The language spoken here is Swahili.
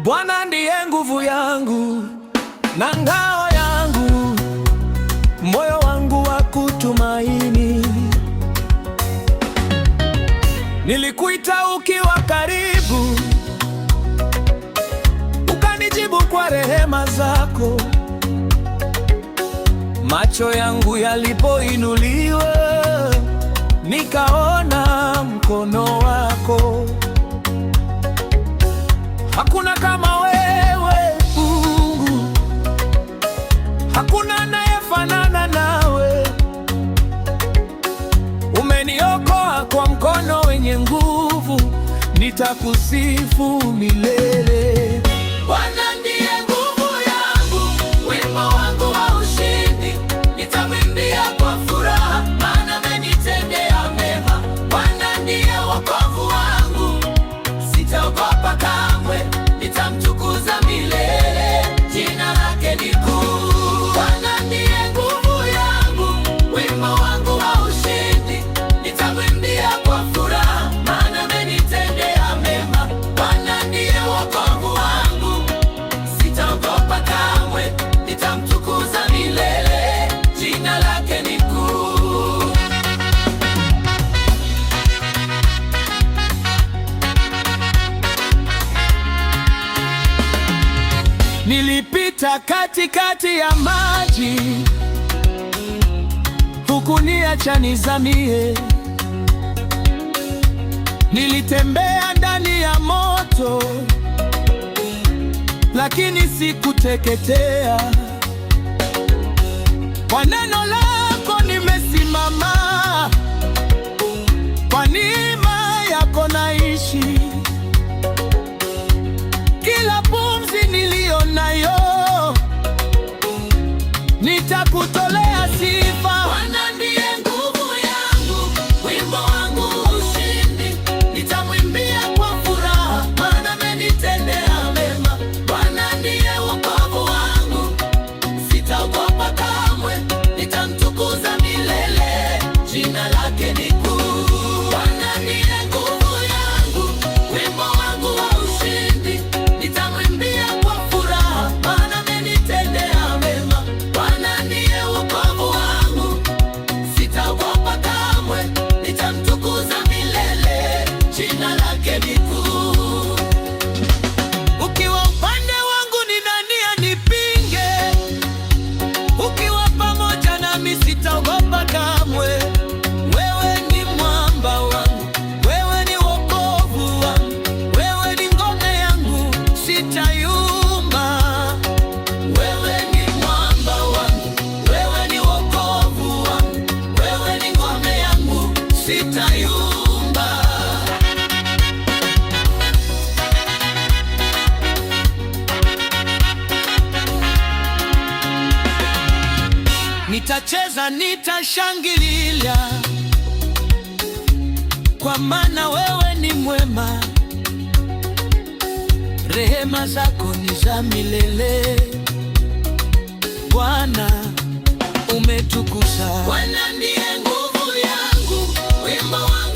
Bwana ndiye nguvu yangu na ngao yangu, moyo wangu wa kutumaini. Nilikuita ukiwa karibu, ukanijibu kwa rehema zako. Macho yangu yalipoinuliwa, nikaona mkono wako. Hakuna kama wewe Mungu, hakuna anayefanana nawe. Umeniokoa kwa mkono wenye nguvu, nitakusifu milele. Bwana ndiye nguvu yangu, wimbo wangu wa ushindi, nitamwimbia kwa furaha, maana amenitendea mema. Bwana ndiye wokovu wangu, sitaogopa kamwe, nitamtukuza milele, jina lake ni kuu. Bwana ndiye nguvu yangu, wimbo wangu wa ushindi, nitamwimbia kwa furaha, maana amenitendea mema. Bwana ndiye wokovu wangu, sitaogopa kamwe, nitamtukuza milele, jina lake ni kuu. Nilipita katikati ya maji, hukuniacha nizamie. Nilitembea ndani ya moto, lakini sikuteketea. Kwa neno lako nimesimama, kwa neema yako naishi. Kila pumzi niliyo nayo, nitakutolea sifa. Bwana ndiye nguvu yangu, wimbo wangu wa ushindi, nitamwimbia kwa furaha, maana amenitendea mema. Bwana ndiye wokovu wangu, sitaogopa kamwe, nitamtukuza milele, jina lake ni kuu. Bwana ndiye nguvu yangu, wimbo wangu wa ushindi, nitamwimbia kwa furaha, maana amenitendea mema. Bwana ndiye wokovu wangu, sitaogopa kamwe, nitamtukuza milele, jina lake ni kuu. Ukiwa upande wangu ni nani anipinge? Ukiwa pamoja nami sitaogopa kamwe. Wewe ni mwamba wangu, wewe ni wokovu wangu, wewe ni ngome yangu, sitayumba. Wewe ni mwamba wangu, wewe ni wokovu wangu, wewe ni ngome yangu, sitayumba. Nitacheza, nitashangilia, kwa maana wewe ni mwema. Rehema zako ni za milele. Bwana umetukuka. Bwana ndiye nguvu yangu, wimbo wangu